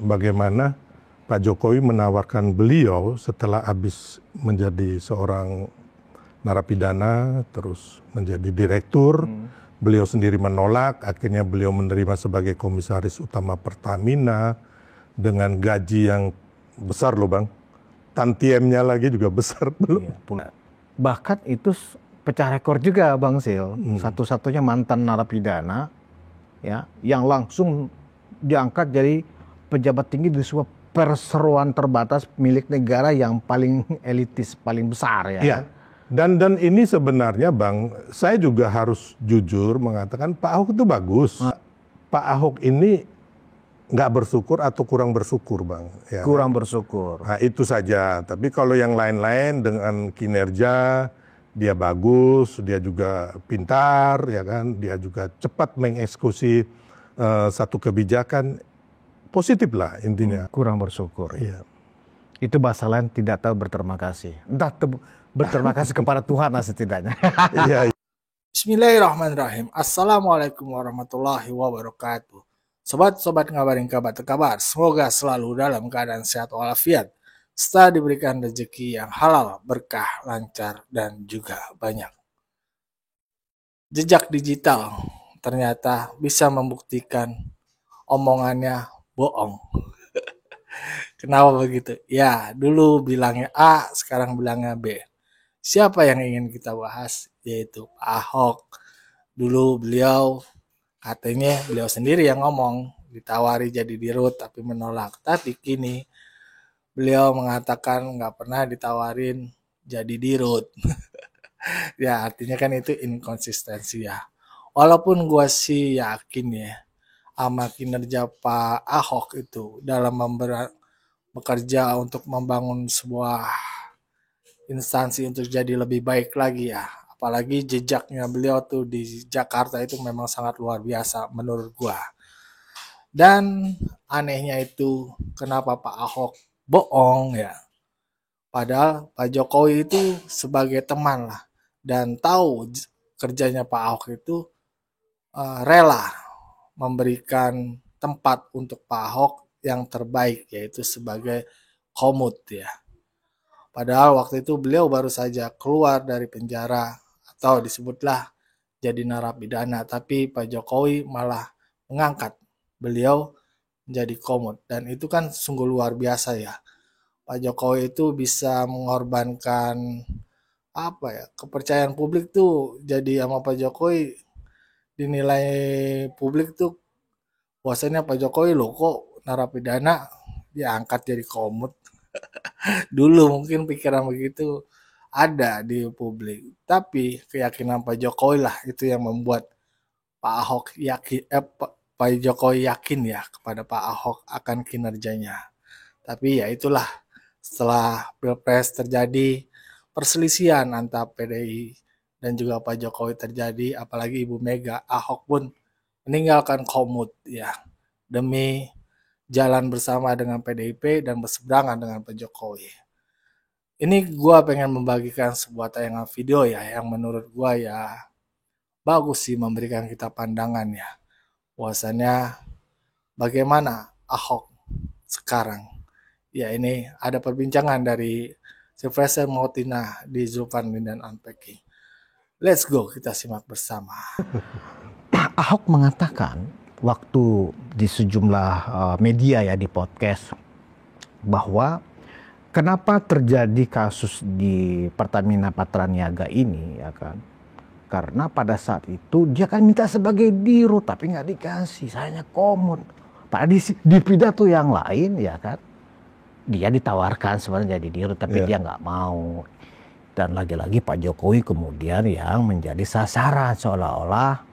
bagaimana Pak Jokowi menawarkan beliau setelah habis menjadi seorang narapidana, terus menjadi direktur. Beliau sendiri menolak, akhirnya beliau menerima sebagai komisaris utama Pertamina dengan gaji yang besar loh Bang. Tantiemnya lagi juga besar belum. Iya. Bahkan itu pecah rekor juga Bang Sil. Satu-satunya mantan narapidana ya yang langsung diangkat jadi pejabat tinggi di sebuah perseroan terbatas milik negara yang paling elitis, paling besar ya. Iya. Dan ini sebenarnya Bang, saya juga harus jujur mengatakan Pak Ahok itu bagus. Pak Ahok ini nggak bersyukur atau kurang bersyukur Bang. Ya. Kurang bersyukur. Nah itu saja. Tapi kalau yang lain-lain dengan kinerja, dia bagus, dia juga pintar, ya kan. Dia juga cepat mengeksekusi satu kebijakan. Positif lah intinya. Kurang bersyukur. Iya. Itu bahasa lain tidak tahu berterima kasih. Entah berterima kasih kepada Tuhan lah setidaknya. Iya. Bismillahirrahmanirrahim. Assalamualaikum warahmatullahi wabarakatuh. Sobat-sobat ngabarin kabar, semoga selalu dalam keadaan sehat walafiat, serta diberikan rezeki yang halal, berkah, lancar, dan juga banyak. Jejak digital ternyata bisa membuktikan omongannya bohong. Kenapa begitu? Ya, dulu bilangnya A, sekarang bilangnya B. Siapa yang ingin kita bahas? Yaitu Pak Ahok. Dulu katanya beliau sendiri yang ngomong, ditawari jadi dirut tapi menolak. Tapi kini beliau mengatakan nggak pernah ditawarin jadi dirut. Ya artinya kan itu inkonsistensi ya. Walaupun gue sih yakin ya sama kinerja Pak Ahok itu dalam bekerja untuk membangun sebuah instansi untuk jadi lebih baik lagi ya. Apalagi jejaknya beliau tuh di Jakarta itu memang sangat luar biasa menurut gua. Dan anehnya itu kenapa Pak Ahok bohong ya. Padahal Pak Jokowi itu sebagai teman lah dan tahu kerjanya Pak Ahok itu rela memberikan tempat untuk Pak Ahok yang terbaik yaitu sebagai komut ya. Padahal waktu itu beliau baru saja keluar dari penjara atau disebutlah jadi narapidana, tapi Pak Jokowi malah mengangkat beliau menjadi komut dan itu kan sungguh luar biasa ya. Pak Jokowi itu bisa mengorbankan kepercayaan publik tuh jadi sama Pak Jokowi dinilai publik tuh bahwasanya Pak Jokowi loh kok narapidana diangkat jadi komut. Dulu mungkin pikiran begitu ada di publik. Tapi keyakinan Pak Jokowi lah itu yang membuat Pak Ahok Pak Jokowi yakin ya kepada Pak Ahok akan kinerjanya. Tapi ya itulah setelah Pilpres terjadi perselisihan antara PDI dan juga Pak Jokowi terjadi, apalagi Ibu Mega, Ahok pun meninggalkan komut ya demi jalan bersama dengan PDIP dan berseberangan dengan Pak Jokowi. Ini gue pengen membagikan sebuah tayangan video ya yang menurut gue ya bagus sih memberikan kita pandangan ya. Bahwasannya bagaimana Ahok sekarang. Ya ini ada perbincangan dari Sylvester Mautina di Zulkarnain dan Unpacking. Let's go, kita simak bersama. Ahok mengatakan waktu di sejumlah media ya di podcast bahwa kenapa terjadi kasus di Pertamina Patraniaga ini ya kan, karena pada saat itu dia kan minta sebagai dirut tapi nggak dikasih, sayanya komut. Pada di pidato yang lain ya kan dia ditawarkan sebenarnya jadi dirut tapi dia nggak mau. Dan lagi-lagi Pak Jokowi kemudian yang menjadi sasaran seolah-olah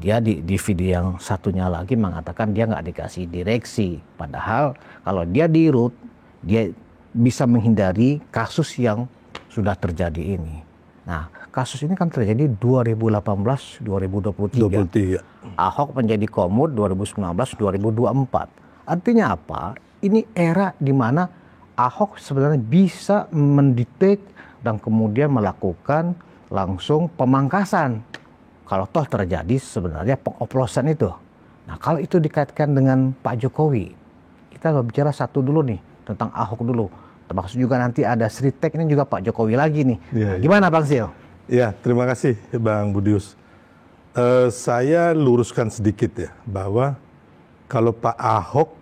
dia di video yang satunya lagi mengatakan dia nggak dikasih direksi. Padahal kalau dia dirut, dia bisa menghindari kasus yang sudah terjadi ini. Nah, kasus ini kan terjadi 2018-2023. Ahok menjadi komut 2019-2024. Artinya apa? Ini era di mana Ahok sebenarnya bisa mendetek dan kemudian melakukan langsung pemangkasan. Kalau toh terjadi sebenarnya pengoplosan itu. Nah kalau itu dikaitkan dengan Pak Jokowi, kita bicara satu dulu nih tentang Ahok dulu. Termasuk juga nanti ada Sritek, ini juga Pak Jokowi lagi nih. Ya, gimana Bang Sil? Ya, terima kasih Bang Budius. Saya luruskan sedikit ya, bahwa kalau Pak Ahok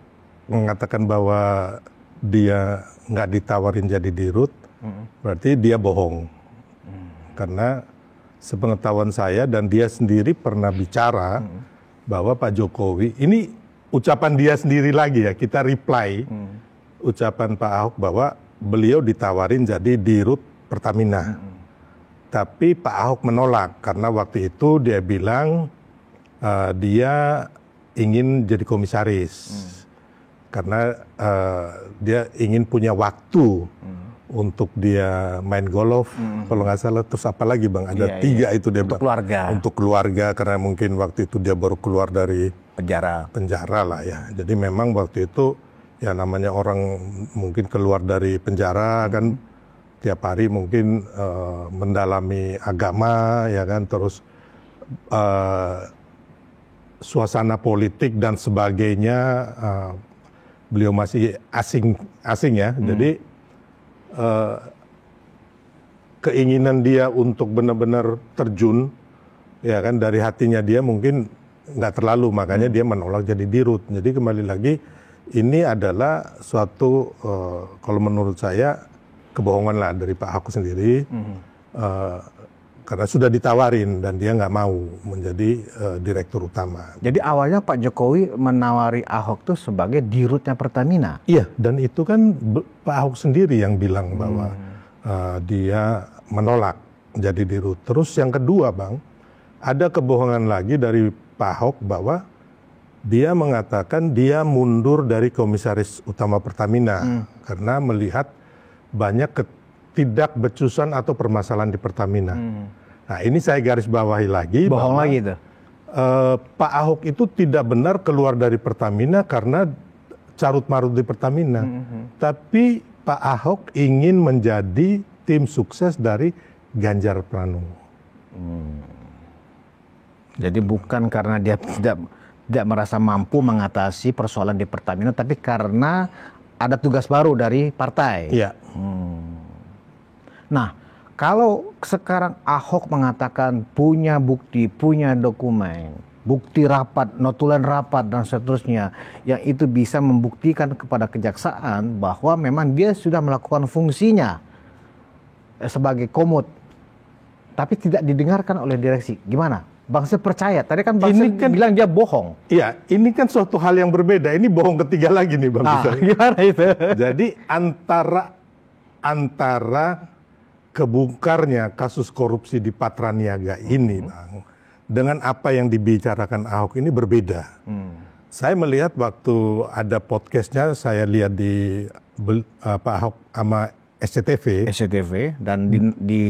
mengatakan bahwa dia nggak ditawarin jadi dirut, berarti dia bohong. Karena sepengetahuan saya dan dia sendiri pernah bicara bahwa Pak Jokowi, ini ucapan dia sendiri lagi ya, kita reply ucapan Pak Ahok bahwa beliau ditawarin jadi dirut Pertamina. Tapi Pak Ahok menolak karena waktu itu dia bilang dia ingin jadi komisaris. Karena dia ingin punya waktu untuk dia main golf, kalau nggak salah. Terus apa lagi Bang? Ada tiga itu dia untuk keluarga. Untuk keluarga, karena mungkin waktu itu dia baru keluar dari penjara lah ya. Jadi memang waktu itu ya namanya orang mungkin keluar dari penjara kan tiap hari mungkin mendalami agama ya kan, terus suasana politik dan sebagainya, beliau masih asing ya. Jadi keinginan dia untuk benar-benar terjun ya kan dari hatinya dia mungkin nggak terlalu, makanya dia menolak jadi dirut. Jadi kembali lagi ini adalah suatu kalau menurut saya kebohongan lah dari Pak Ahok sendiri, karena sudah ditawarin dan dia nggak mau menjadi direktur utama. Jadi awalnya Pak Jokowi menawari Ahok tuh sebagai dirutnya Pertamina. Iya, dan itu kan Pak Ahok sendiri yang bilang bahwa dia menolak jadi dirut. Terus yang kedua Bang, ada kebohongan lagi dari Pak Ahok bahwa dia mengatakan dia mundur dari komisaris utama Pertamina karena melihat banyak ketidakbecusan atau permasalahan di Pertamina. Nah ini saya garis bawahi lagi. Bohong bahwa, lagi itu. Pak Ahok itu tidak benar keluar dari Pertamina karena carut-marut di Pertamina. Tapi Pak Ahok ingin menjadi tim sukses dari Ganjar Pranowo. Jadi bukan karena dia tidak merasa mampu mengatasi persoalan di Pertamina, tapi karena ada tugas baru dari partai. Iya. Nah, kalau sekarang Ahok mengatakan punya bukti, punya dokumen, bukti rapat, notulen rapat dan seterusnya, yang itu bisa membuktikan kepada kejaksaan bahwa memang dia sudah melakukan fungsinya sebagai komut, tapi tidak didengarkan oleh direksi. Gimana? Bang Sil percaya, tadi kan Bang Sil bilang dia bohong. Iya, ini kan suatu hal yang berbeda. Ini bohong ketiga lagi nih Bang. Gimana itu? Jadi antara kebongkarnya kasus korupsi di Patraniaga ini Bang, dengan apa yang dibicarakan Ahok ini berbeda. Saya melihat waktu ada podcastnya, saya lihat di Pak Ahok sama SCTV dan di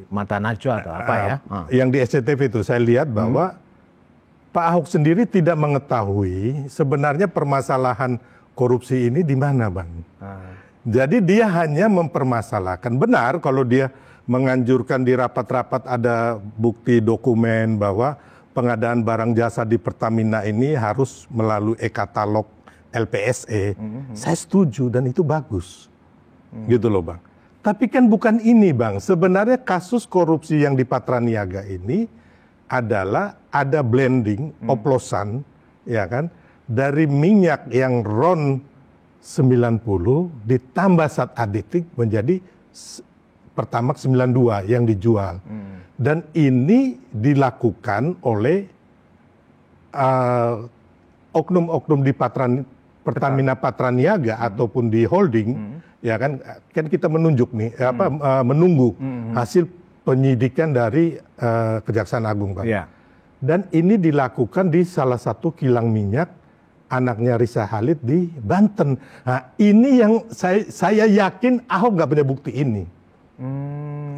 Mata Najwa atau apa ya? Yang di SCTV itu saya lihat bahwa Pak Ahok sendiri tidak mengetahui sebenarnya permasalahan korupsi ini di mana Bang. Jadi dia hanya mempermasalahkan. Benar kalau dia menganjurkan di rapat-rapat ada bukti dokumen bahwa pengadaan barang jasa di Pertamina ini harus melalui e-katalog LPSE. Saya setuju dan itu bagus. Gitu loh Bang. Tapi kan bukan ini Bang. Sebenarnya kasus korupsi yang di Patraniaga ini adalah ada blending, oplosan, ya kan, dari minyak yang RON 90 ditambah zat aditif menjadi Pertamax 92 yang dijual. Dan ini dilakukan oleh oknum-oknum di Pertamina Patraniaga ataupun di holding. Ya kan kita menunjuk nih menunggu hasil penyidikan dari Kejaksaan Agung Pak. Dan ini dilakukan di salah satu kilang minyak anaknya Risa Halid di Banten. Nah, ini yang saya yakin Ahok nggak punya bukti ini.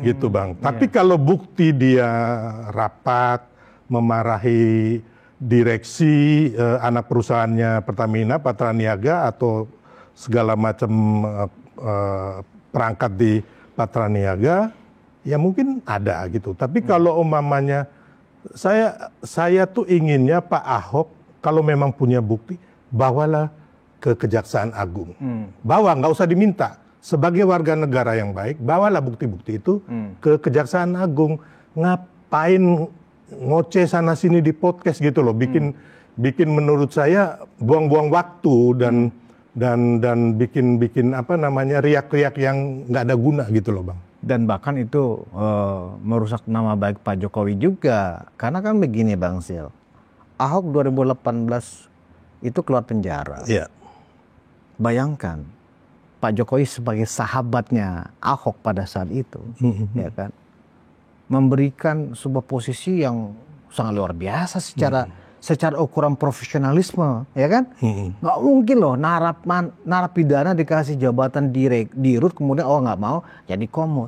Gitu Bang. Tapi kalau bukti dia rapat memarahi direksi anak perusahaannya Pertamina Patraniaga atau segala macam perangkat di Patraniaga, ya mungkin ada gitu. Tapi kalau umpamanya saya tuh inginnya Pak Ahok kalau memang punya bukti, bawalah ke Kejaksaan Agung. Bawa, nggak usah diminta. Sebagai warga negara yang baik, bawalah bukti-bukti itu ke Kejaksaan Agung. Ngapain ngoceh sana sini di podcast gitu loh, bikin menurut saya buang-buang waktu dan bikin apa namanya riak-riak yang nggak ada guna gitu loh Bang. Dan bahkan itu merusak nama baik Pak Jokowi juga. Karena kan begini Bang Sil, Ahok 2018 itu keluar penjara. Iya. Bayangkan Pak Jokowi sebagai sahabatnya Ahok pada saat itu, ya kan, memberikan sebuah posisi yang sangat luar biasa secara ukuran profesionalisme, ya kan? Nggak mungkin loh narapidana dikasih jabatan dirut kemudian nggak mau jadi komut.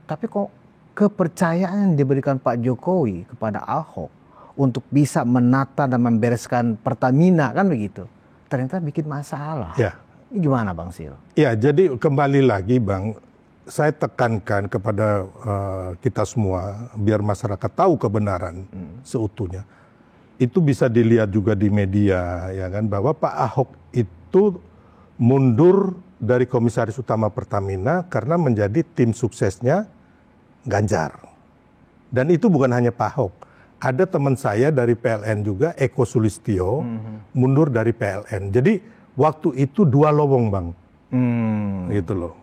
Tapi kok kepercayaan yang diberikan Pak Jokowi kepada Ahok untuk bisa menata dan membereskan Pertamina kan begitu, ternyata bikin masalah. Ya. Ini gimana Bang Sil? Ya, jadi kembali lagi Bang, saya tekankan kepada kita semua biar masyarakat tahu kebenaran seutuhnya. Itu bisa dilihat juga di media ya kan, bahwa Pak Ahok itu mundur dari Komisaris Utama Pertamina karena menjadi tim suksesnya Ganjar. Dan itu bukan hanya Pak Ahok. Ada teman saya dari PLN juga, Eko Sulistyo, mundur dari PLN. Jadi waktu itu dua lowong Bang, gitu loh.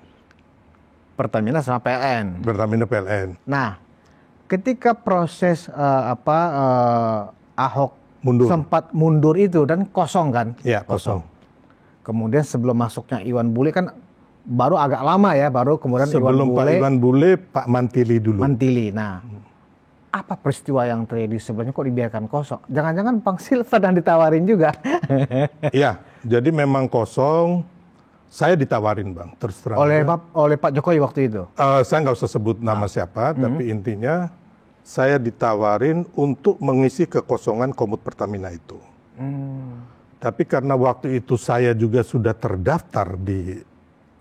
Pertamina sama PLN. Pertamina PLN. Nah, ketika proses Ahok sempat mundur itu dan kosong kan? Iya, kosong. Kemudian sebelum masuknya Iwan Bule kan baru agak lama ya, baru kemudian sebelum Pak Iwan Bule, Pak Mantili dulu. Mantili. Nah, apa peristiwa yang terjadi sebelumnya kok dibiarkan kosong? Jangan-jangan Bang Sil sedang ditawarin juga? Iya, jadi memang kosong. Saya ditawarin Bang, terus terang. Oleh Pak Jokowi waktu itu? Saya nggak usah sebut nama siapa, tapi intinya saya ditawarin untuk mengisi kekosongan Komut Pertamina itu. Tapi karena waktu itu saya juga sudah terdaftar di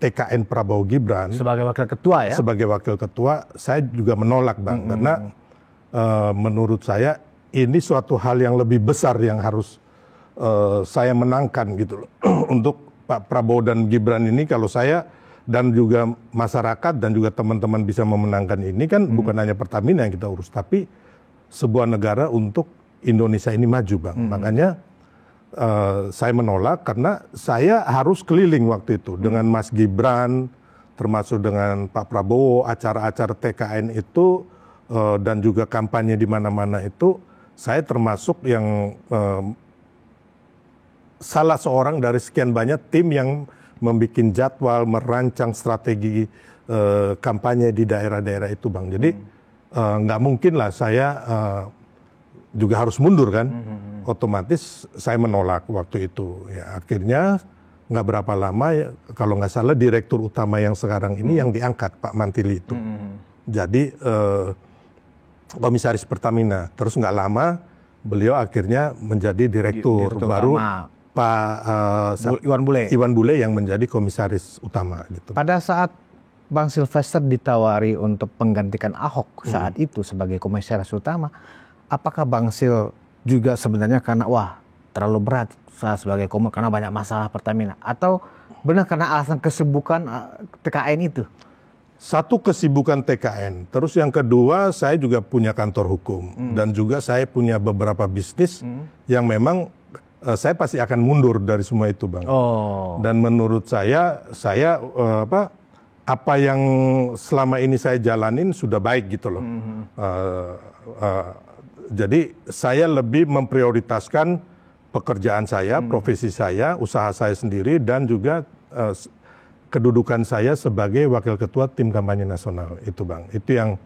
TKN Prabowo Gibran. Sebagai wakil ketua ya? Sebagai wakil ketua, saya juga menolak Bang. Karena menurut saya ini suatu hal yang lebih besar yang harus saya menangkan gitu loh. Untuk Pak Prabowo dan Gibran ini, kalau saya dan juga masyarakat dan juga teman-teman bisa memenangkan ini kan bukan hanya Pertamina yang kita urus, tapi sebuah negara untuk Indonesia ini maju Bang. Makanya saya menolak karena saya harus keliling waktu itu dengan Mas Gibran, termasuk dengan Pak Prabowo, acara-acara TKN itu dan juga kampanye di mana-mana itu, saya termasuk yang salah seorang dari sekian banyak tim yang membuat jadwal, merancang strategi kampanye di daerah-daerah itu Bang. Jadi nggak mungkin lah saya juga harus mundur kan. Otomatis saya menolak waktu itu. Ya, akhirnya nggak berapa lama ya, kalau nggak salah direktur utama yang sekarang ini yang diangkat Pak Mantili itu. Jadi Komisaris Pertamina. Terus nggak lama beliau akhirnya menjadi direktur baru utama. Pak Iwan Bule yang menjadi komisaris utama gitu. Pada saat Bang Silvester ditawari untuk menggantikan Ahok saat itu sebagai komisaris utama, apakah Bang Sil juga sebenarnya karena terlalu berat saya sebagai komun karena banyak masalah Pertamina, atau benar karena alasan kesibukan TKN itu? Satu, kesibukan TKN. Terus yang kedua, saya juga punya kantor hukum dan juga saya punya beberapa bisnis yang memang saya pasti akan mundur dari semua itu Bang. Dan menurut saya apa yang selama ini saya jalanin sudah baik gitu loh. Jadi saya lebih memprioritaskan pekerjaan saya, profesi saya, usaha saya sendiri, dan juga kedudukan saya sebagai wakil ketua tim kampanye nasional itu Bang. Itu yang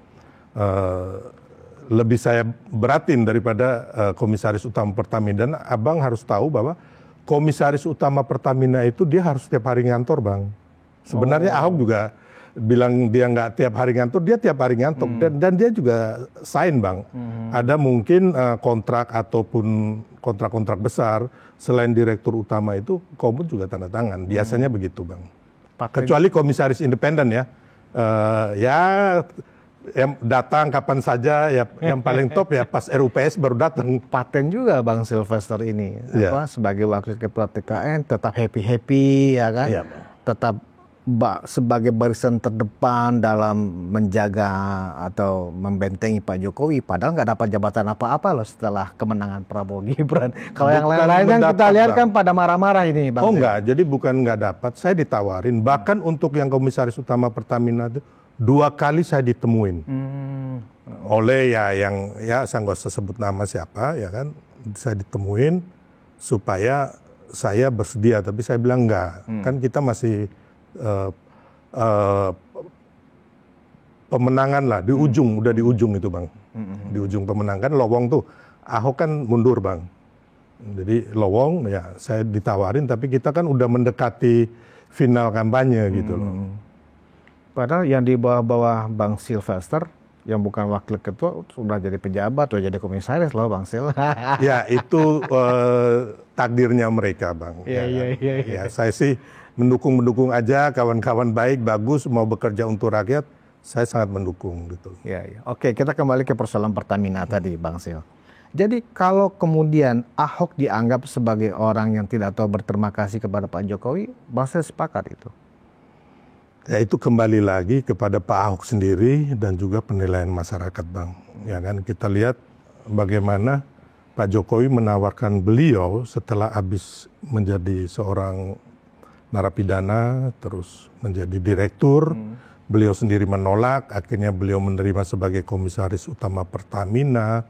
lebih saya beratin daripada komisaris utama Pertamina. Dan Abang harus tahu bahwa komisaris utama Pertamina itu dia harus tiap hari ngantor Bang. Sebenarnya Ahok juga bilang dia nggak tiap hari ngantor, dia tiap hari ngantor. Dan dia juga sign Bang. Ada mungkin kontrak ataupun kontrak-kontrak besar, selain direktur utama itu Komut juga tanda tangan. Biasanya begitu Bang. Kecuali komisaris independen ya. yang datang kapan saja ya, yang paling top ya pas RUPS baru datang. Paten juga Bang Sylvester ini, Iya. sebagai wakil ketua TKN tetap happy ya kan, Iya. tetap sebagai barisan terdepan dalam menjaga atau membentengi Pak Jokowi, padahal nggak dapat jabatan apa-apa loh setelah kemenangan Prabowo Gibran. Kalau yang Bukan lain-lain kan kita mendapat, lihat Bang. kan pada marah-marah ini Bang. Oh enggak, jadi bukan nggak dapat, saya ditawarin. Bahkan untuk yang komisaris utama Pertamina itu 2 kali saya ditemuin oleh ya yang ya saya nggak usah sebut nama siapa ya kan, saya ditemuin supaya saya bersedia, tapi saya bilang enggak, kan kita masih pemenangan lah di ujung, udah di ujung itu Bang, di ujung pemenangan lowong tuh. Ahok kan mundur Bang, jadi lowong ya saya ditawarin, tapi kita kan udah mendekati final kampanye gitu loh. Padahal yang di bawah-bawah Bang Sylvester yang bukan wakil ketua sudah jadi pejabat atau jadi komisaris loh Bang Sil. Ya itu takdirnya mereka Bang. Iya. Ya saya sih mendukung aja, kawan-kawan baik, bagus, mau bekerja untuk rakyat, saya sangat mendukung gitu. Iya. Oke, kita kembali ke persoalan Pertamina tadi Bang Sil. Jadi kalau kemudian Ahok dianggap sebagai orang yang tidak tahu berterima kasih kepada Pak Jokowi, Bang Sil sepakat itu? Ya itu kembali lagi kepada Pak Ahok sendiri dan juga penilaian masyarakat Bang. Ya kan kita lihat bagaimana Pak Jokowi menawarkan beliau setelah habis menjadi seorang narapidana, terus menjadi direktur, beliau sendiri menolak, akhirnya beliau menerima sebagai komisaris utama Pertamina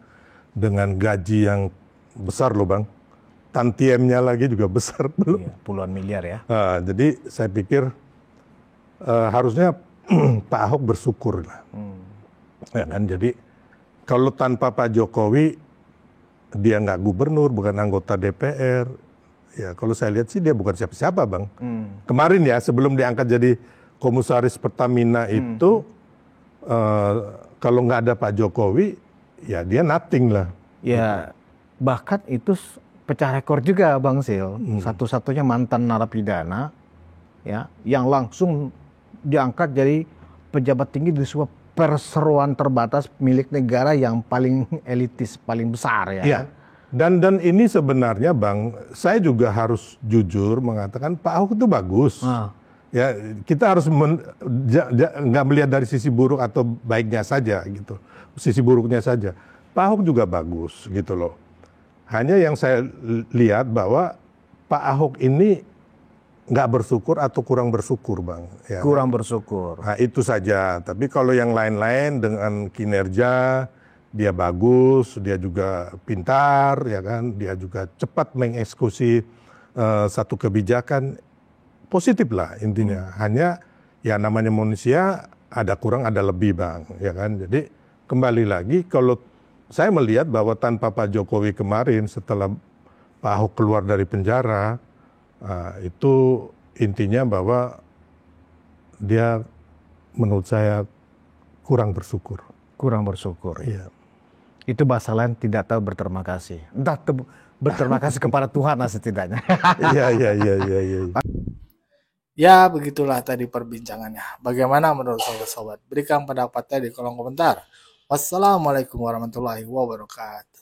dengan gaji yang besar loh Bang. Tantiemnya lagi juga besar belum. Iya, puluhan miliar ya. Jadi saya pikir harusnya Pak Ahok bersyukur lah. Ya kan, jadi kalau tanpa Pak Jokowi, dia nggak gubernur, bukan anggota DPR. Ya kalau saya lihat sih dia bukan siapa-siapa Bang. Kemarin ya sebelum diangkat jadi komisaris Pertamina itu, kalau nggak ada Pak Jokowi, ya dia nothing lah. Ya bahkan itu pecah rekor juga Bang Sil. Satu-satunya mantan narapidana ya yang langsung diangkat jadi pejabat tinggi di sebuah perseroan terbatas milik negara yang paling elitis, paling besar ya. Ya. Dan ini sebenarnya Bang, saya juga harus jujur mengatakan Pak Ahok itu bagus. Ya kita harus nggak melihat dari sisi buruk atau baiknya saja gitu, sisi buruknya saja. Pak Ahok juga bagus gitu loh. Hanya yang saya lihat bahwa Pak Ahok ini nggak bersyukur atau kurang bersyukur Bang. Ya, kurang bersyukur. Nah itu saja. Tapi kalau yang lain-lain dengan kinerja dia bagus, dia juga pintar, ya kan, dia juga cepat mengeksekusi satu kebijakan, positif lah intinya. Hanya ya namanya manusia ada kurang ada lebih Bang, ya kan. Jadi kembali lagi kalau saya melihat bahwa tanpa Pak Jokowi kemarin setelah Pak Ahok keluar dari penjara, itu intinya bahwa dia menurut saya kurang bersyukur. Kurang bersyukur. Iya. Itu bahasa lain tidak tahu berterima kasih. Entah berterima kasih kepada Tuhan lah setidaknya. Iya. Ya, begitulah tadi perbincangannya. Bagaimana menurut sobat-sobat? Berikan pendapatnya di kolom komentar. Wassalamualaikum warahmatullahi wabarakatuh.